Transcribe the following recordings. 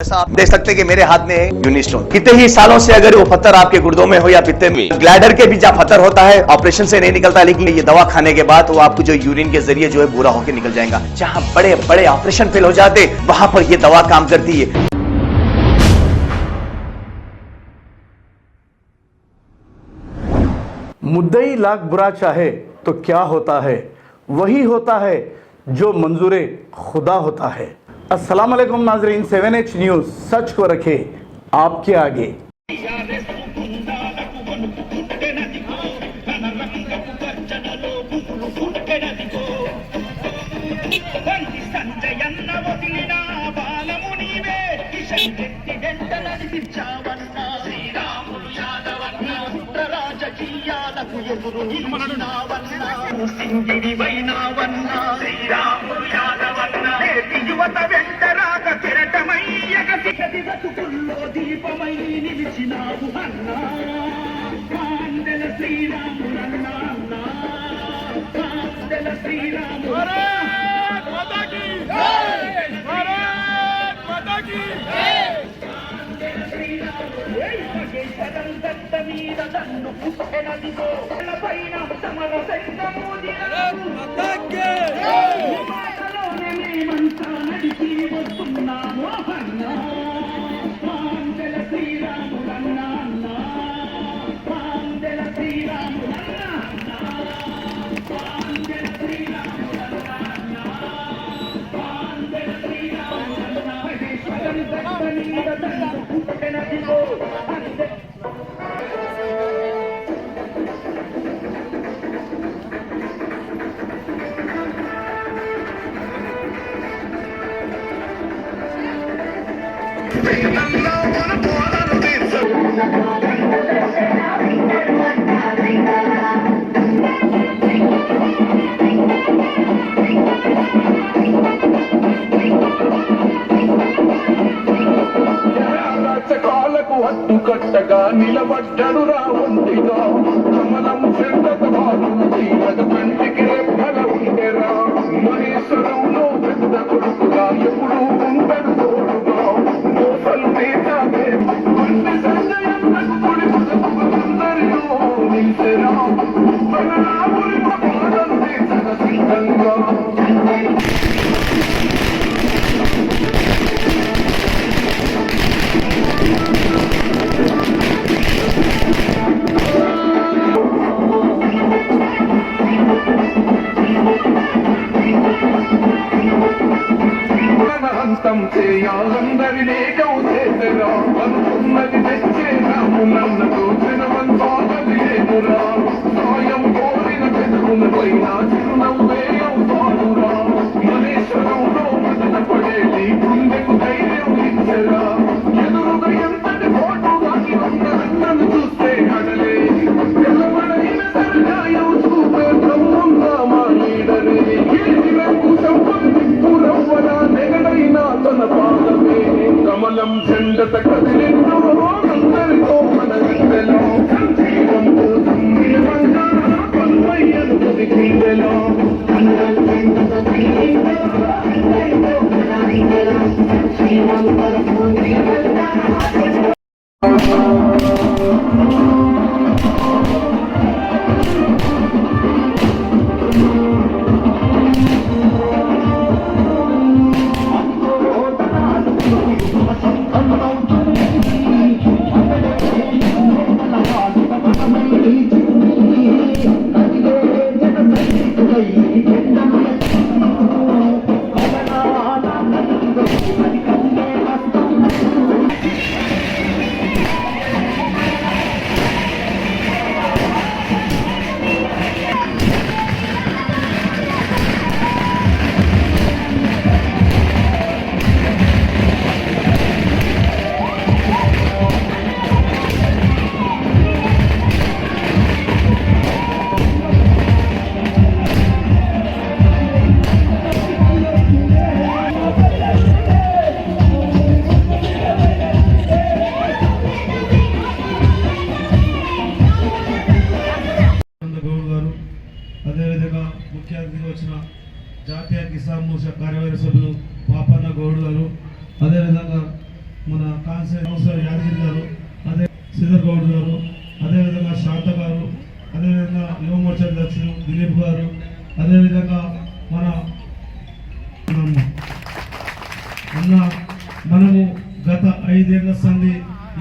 जैसा आप देख सकते हैं कि मेरे हाथ में है यूनिस्टोन। कितने ही सालों से अगर वो पत्थर आपके गुर्दों में हो या पित्ते में, ग्लैडर के भी जहाँ पत्थर होता है ऑपरेशन से नहीं निकलता, लेकिन ये दवा खाने के बाद वो आपको जो यूरिन के जरिए जो है पूरा होकर निकल जाएगा। जहाँ बड़े बड़े ऑपरेशन फेल हो जाते वहां पर ये दवा काम करती है। मुद्दई लाख बुरा चाहे तो क्या होता है, वही होता है जो मंजूरे खुदा होता है। अस्सलाम वालेकुम नाजरीन, 7H न्यूज सच को रखे आपके आगे। యువత వెంటరాక కిరటమయ్యగతి బతుకుల్లో దీపమై నిలిచినావు అన్నా, కాందెల శ్రీరాములన్నా, కాందెల శ్రీరాము మీద దన్ను పుట్టెనదిగో పైన సమర మాటలోనే మేమంతా నడిచి వస్తున్నాము అన్నా, కాందెల శ్రీరాములన్నా, కాందెల శ్రీరాములన్నా, కాందెల శ్రీరాములన్నా, కాందెల శ్రీరాములన్నా, మహేశ్వరం దట్ట మీద దన్ను పుట్టెనదిగో హట్టు కట్టగా నిలబడ్డడు రావుండిగా, కమలం శ్రద్ధత బాగుంది కంటికి రెప్పల ఉండెరా, మహేశ్వరంలో పెద్ద కొడుకుగా ఎప్పుడు ఉండడు తోడుగా, మోసలు నేతాగే సంజయన్నకు పొడి అందరిలో నిలిచెరా, మన రాముడి పాదం నేతగ సిద్ధంగా హంతం చేయాలందరినీ కౌచేతరా, అనుకున్నది తెచ్చే రాము నన్న తోచిన వంతాగది లేదురా, సాయం కోరిన పెదవుల పైన చిరునవ్వే అవుతాడురా, మహేశ్వరంలో మదన పడేది గుండెకు ధైర్యం ఇచ్చరా, ఎదురుగా ఎంతటి పోటుగాని అందరన్నను చూస్తే అడలే, ఎలవడైన సరదాయం చూపే బ్రహ్మంగా మా ఈడరే, ఏదిరకు సంపత్తి పురవ్వన నెగడైనా తన పాదమే, కమలం చెండత కదిలిందో అందరితో మన గంటలో, జీవం కోసం నిలవంగా పన్వయ్యను బతికిందెలో, జీవం కొరకు జాతీయ కిసాన్ మోర్చా కార్యవర్గ సభ్యులు పాపన్న గౌడ్ గారు, అదేవిధంగా మన కౌన్సిలర్ యాదగిరి గారు, అదే శ్రీధర్ గౌడ్ గారు, అదేవిధంగా శాంత గారు, అదేవిధంగా యువ మోర్చా అధ్యక్షులు దిలీప్ గారు, అదేవిధంగా మన అన్న మనము గత 5 ఏళ్ల సంది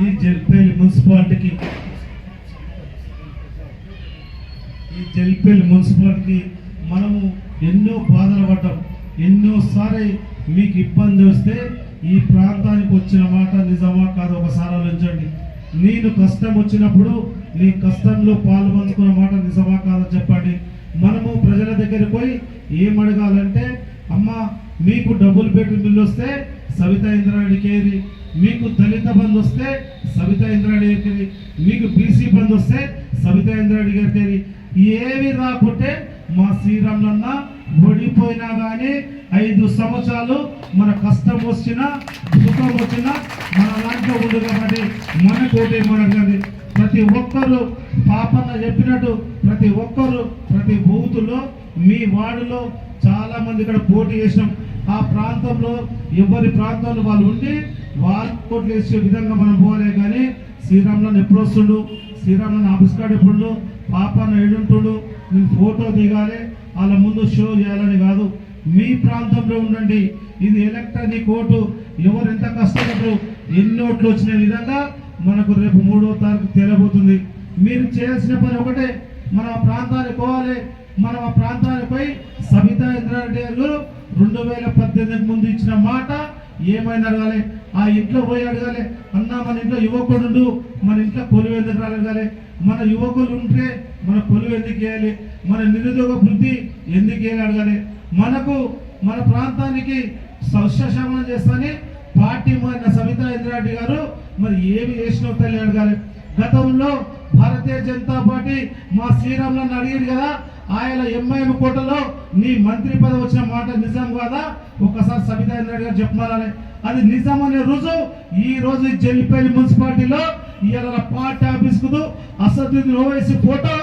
ఈ జల్పేలి మున్సిపాలిటీకి మనము ఎన్నో బాధలు పడ్డాం. ఎన్నోసారి మీకు ఇబ్బంది వస్తే ఈ ప్రాంతానికి వచ్చిన మాట నిజమా కాదు ఒకసారి ఆలోచించండి. నేను కష్టం వచ్చినప్పుడు నీ కష్టంలో పాల్పంచుకున్న మాట నిజమా కాదని చెప్పండి. మనము ప్రజల దగ్గరికి పోయి ఏమడగాలంటే, అమ్మ మీకు డబుల్ బెడ్రూమ్ బిల్లు వస్తే సవితా ఇంద్రారెడ్డికి ఏరి, మీకు దళిత బంధు వస్తే సవితా ఇంద్రారెడ్డి గారికి, మీకు బీసీ బంధు వస్తే సవితా ఇంద్రారెడ్డి గారికి, ఏవి రాకుంటే మా శ్రీరాములన్న ఓడిపోయినా కానీ 5 సంవత్సరాలు మన కష్టం వచ్చినా సుఖం వచ్చినా మన దాంట్లో ఉంది కాబట్టి మనకు ఓటేయమని ప్రతి ఒక్కరు పాపన్న చెప్పినట్టు ప్రతి ఒక్కరు ప్రతి బూతులో మీ వార్డులో చాలా మంది ఇక్కడ పోటీ చేసినాం. ఆ ప్రాంతంలో ఎవరి ప్రాంతంలో వాళ్ళు ఉండి వాళ్ళు ఓట్లు వేసే విధంగా మనం పోలే. కానీ శ్రీరాములను ఎప్పుడు వస్తుండు, శ్రీరాములను ఆఫీస్ కార్డు ఎప్పుడు, పాపన్న ఏడుంటుడు, నేను ఫోటో దిగాలి, వాళ్ళ ముందు షో చేయాలని కాదు. మీ ప్రాంతంలో ఉండండి. ఇది ఎలక్ట్రానిక్ ఓటు, ఎవరు ఎంత కష్టపడరు, ఎన్ని ఓట్లు వచ్చిన విధంగా మనకు రేపు 3వ తారీఖు తెలియబోతుంది. మీరు చేయాల్సిన పని ఒకటే, మన ప్రాంతానికి పోవాలి. మనం ఆ ప్రాంతానికి పోయి సబితా ఇంద్రారెడ్డి గారు 2018 ముందు ఇచ్చిన మాట ఏమైనా అడగాలి. ఆ ఇంట్లో పోయి అడగాలి, అన్న మన ఇంట్లో యువకుడు, మన ఇంట్లో కొలువు ఎందుకు అడగాలి, మన యువకులు ఉంటే మన కొలువు ఎందుకు వేయాలి, మన నిరుద్యోగ వృద్ధి ఎందుకు వేయాలి అడగాలి. మనకు మన ప్రాంతానికి సస్యశమనం చేస్తాని పార్టీ మారిన సబితా ఇంద్రారెడ్డి గారు మరి ఏమి చేసినో తల్లి అడగాలి. గతంలో భారతీయ జనతా పార్టీ మా శ్రీరాములను అడిగారు కదా, ఆయన ఎంఐఎం కోటలో నీ మంత్రి పదవి వచ్చిన మాట నిజం కాదా, ఒక్కసారి సబితా ఇంద్రారెడ్డి గారు చెప్పాలి. అది నిజం అనే రుజువు ఈ రోజు జల్లిపల్లి మున్సిపాలిటీలో ఇవాళ పార్టీ ఆఫీస్ కు అసదుద్దీన్ ఓవైసీ ఫోటో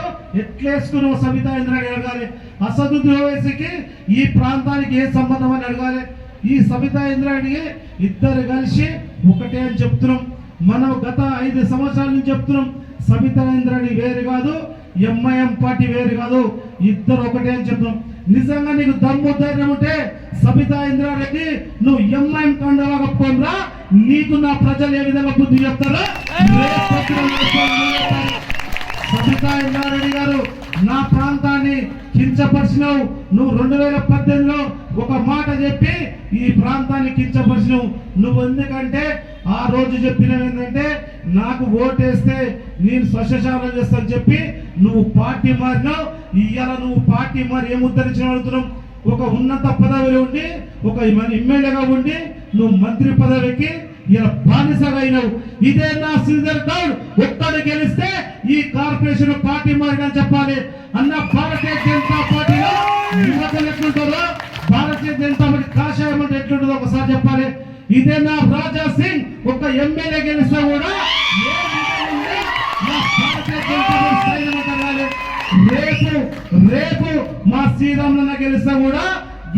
ఎట్లేసుకున్నావు సబితా ఇంద్రారెడ్డి అడగాలి. అసదుద్దీన్ ఓవైసీకి ఈ ప్రాంతానికి ఏ సంబంధం అని అడగాలి. ఈ సబితా ఇంద్రారెడ్డికి ఇద్దరు కలిసి ఒకటే అని చెప్తున్నాం. మనం గత 5 సంవత్సరాల నుంచి చెప్తున్నాం, సబితా ఇంద్రారెడ్డి వేరు కాదు, ఎంఐఎం పార్టీ వేరు కాదు, ఇద్దరు ఒకటే అని చెప్తున్నాం. నిజంగా నీకు దమ్ము ధైర్యం ఉంటే సబితా ఇంద్రారెడ్డి నువ్వు ఎంఐఎం కండగా కప్పుకోనరా, నీకు నా ప్రజలు ఏ విధంగా బుద్ధి చెప్తారా. సబితా ఇంద్రారెడ్డి గారు నా ప్రాంతాన్ని కించపరిచినావు. నువ్వు 2018లో ఒక మాట చెప్పి ఈ ప్రాంతాన్ని కించపరిచినావు. నువ్వు ఎందుకంటే ఆ రోజు చెప్పినవి ఏంటంటే, నాకు ఓటేస్తే నేను స్వచ్ఛశాలం చేస్తాను చెప్పి నువ్వు పార్టీ మారినావు. ఇవాళ నువ్వు పార్టీ మారి ఏం ఉద్ధరించిన అడుగుతున్నావు. ఒక ఉన్నత పదవిలో ఉండి, ఒక ఎమ్మెల్యేగా ఉండి నువ్వు మంత్రి పదవికి ఇలా బానిసగా అయినావు. ఇదే నా శ్రీధర్ గౌడ్ ఒక్కడు గెలిస్తే ఈ కార్పొరేషన్ పార్టీ మారినని చెప్పాలి అన్న. భారతీయ జనతా పార్టీలో యువతలు ఎట్లుంటారో, భారతీయ జనతా పార్టీ కాషాయం అంటే ఎట్లుంటుందో ఒకసారి చెప్పాలి. ఇదే నా రాజా సింగ్ ఒక ఎమ్మెల్యే గెలిస్తే కూడా భారతీయ జనతా పార్టీ రేపు మా శ్రీరాములన్న గెలిస్తే కూడా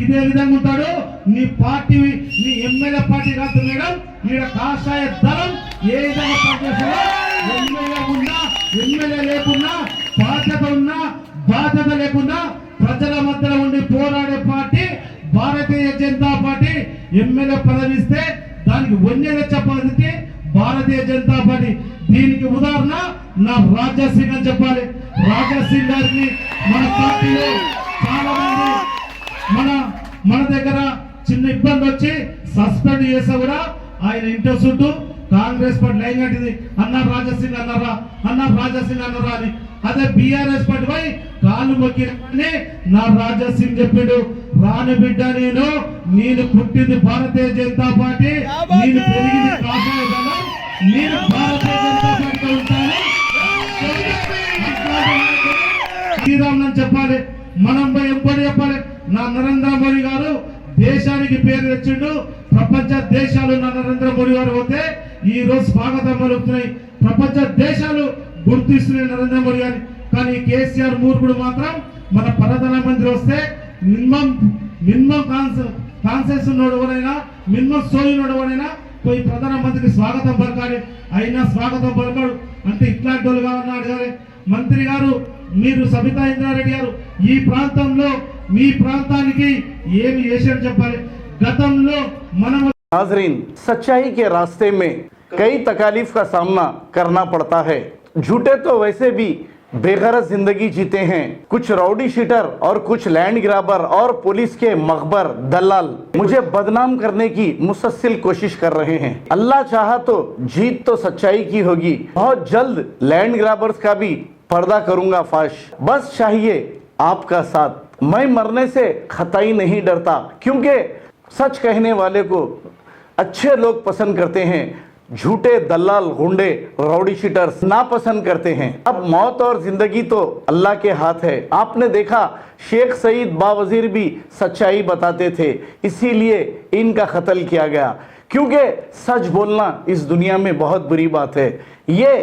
ఇదే విధంగా ఉంటాడు. నీ పార్టీ నీ ఎమ్మెల్యే పార్టీ కాదు మేడం, ఈడ కాషాయ దళం ఏ విధంగా పనిచేస్తారో, ఎమ్మెల్యే ఉన్నా ఎమ్మెల్యే లేకున్నా, బాధ్యత ఉన్నా బాధ్యత లేకున్నా ప్రజల మధ్యలో ఉండి పోరాడే party Bharatiya Janata party. MLA పదవి ఇస్తే దానికి వన్యత చెప్పాలి భారతీయ జనతా పార్టీ. దీనికి ఉదాహరణ నా రాజా సింగ్ అని చెప్పాలి. రాజా సింగ్ గారిని మన పార్టీలో చాలా మంది మన దగ్గర చిన్న ఇబ్బంది వచ్చి సస్పెండ్ చేసా కూడా ఆయన ఇంటి చుట్టూ కాంగ్రెస్ పార్టీ లైన్ కట్టింది, అన్న రాజాసింగ్ అన్నారా, అన్న రాజాసింగ్ అన్నారా అని. అదే బీఆర్ఎస్ పార్టీ పోయి కాళ్ళు మొక్కిని నా రాజాసింగ్ చెప్పాడు, రాని బిడ్డ నేను పుట్టింది భారతీయ జనతా పార్టీ, నేను పెరిగింది కాషాయ దళం, నేను భారతీయ జనతా పార్టీలో ఉంటాను శ్రీరాములని చెప్పాలి. మనం ఎంపడి చెప్పాలి. నా నరేంద్ర మోడీ గారు దేశానికి పేరు తెచ్చిండు. ప్రపంచ దేశాలు నా నరేంద్ర మోడీ గారు పోతే ఈ రోజు స్వాగతం పలుకుతున్నాయి. ప్రపంచ దేశాలు గుర్తిస్తున్నాయి నరేంద్ర మోడీ గారిని. కానీ కేసీఆర్ మూర్ఖుడు మాత్రం మన ప్రధానమంత్రి వస్తే మినిమం కాన్సెన్స్ ఉన్నోడు ఎవరైనా, మినిమం సోయి ఉన్నోడు ఎవరైనా పోయి ప్రధానమంత్రికి స్వాగతం పలకాలి, అయినా స్వాగతం పలకడు. అంటే ఇట్లాంటి వాళ్ళుగా ఉన్నాడు గారు. మంత్రి గారు, మీరు సబితా ఇంద్రారెడ్డి గారు ఈ ప్రాంతంలో మీ ప్రాంతానికి ఏమి చేశారని చెప్పాలి. గతంలో మనం नाजरीन, सच्चाई के रास्ते में कई तकालीफ का सामना करना पड़ता है। झूठे तो वैसे भी बेगरज जिंदगी जीते हैं। कुछ राउडी शीटर और कुछ लैंड ग्राबर और पुलिस के मखबर दलाल मुझे बदनाम करने की मुसलसल कोशिश कर रहे हैं। अल्लाह चाहा तो जीत तो सच्चाई की होगी। बहुत जल्द लैंड ग्राबर्स का भी पर्दा करूंगा फाश। बस चाहिए आपका साथ। मैं मरने से खताई नहीं डरता, क्योंकि सच कहने वाले को अच्छे लोग पसंद करते हैं, झूठे दलाल गुंडे राउडी शीटर्स नापसंद करते हैं। अब मौत और जिंदगी तो अल्लाह के हाथ है। आपने देखा शेख सईद बावजीर भी सच्चाई बताते थे, इसीलिए इनका कत्ल किया गया, क्योंकि सच बोलना इस दुनिया में बहुत बुरी बात है। ये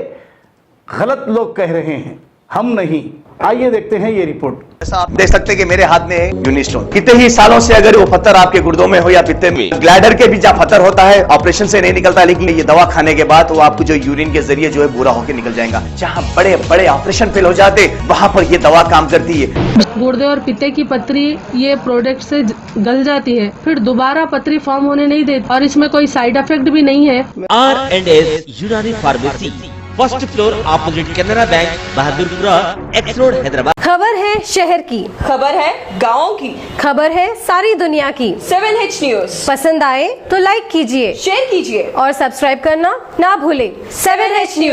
गलत लोग कह रहे हैं, हम नहीं। आइए देखते हैं ये रिपोर्ट। ऐसा आप देख सकते हैं कि मेरे हाथ में यूनिस्टोन। कितने ही सालों से अगर वो पत्थर आपके गुर्दों में हो या पित्ते में, ग्लैडर के भी जहाँ पत्थर होता है ऑपरेशन से नहीं निकलता, लेकिन ये दवा खाने के बाद वो आपको जो यूरिन के जरिए जो है बुरा होकर निकल जाएगा। जहाँ बड़े बड़े ऑपरेशन फेल हो जाते वहां पर ये दवा काम करती है। गुर्दे और पित्ते की पथरी ये प्रोडक्ट से गल जाती है, फिर दोबारा पथरी फॉर्म होने नहीं देती और इसमें कोई साइड इफेक्ट भी नहीं है। R&S यूनानी pharmacy, first floor opposite Canara bank, Bahadurpura, x road, Hyderabad. खबर है शहर की, खबर है गाँव की, खबर है सारी दुनिया की। 7H न्यूज पसंद आए तो लाइक कीजिए, शेयर कीजिए और सब्सक्राइब करना ना भूलें। 7H news.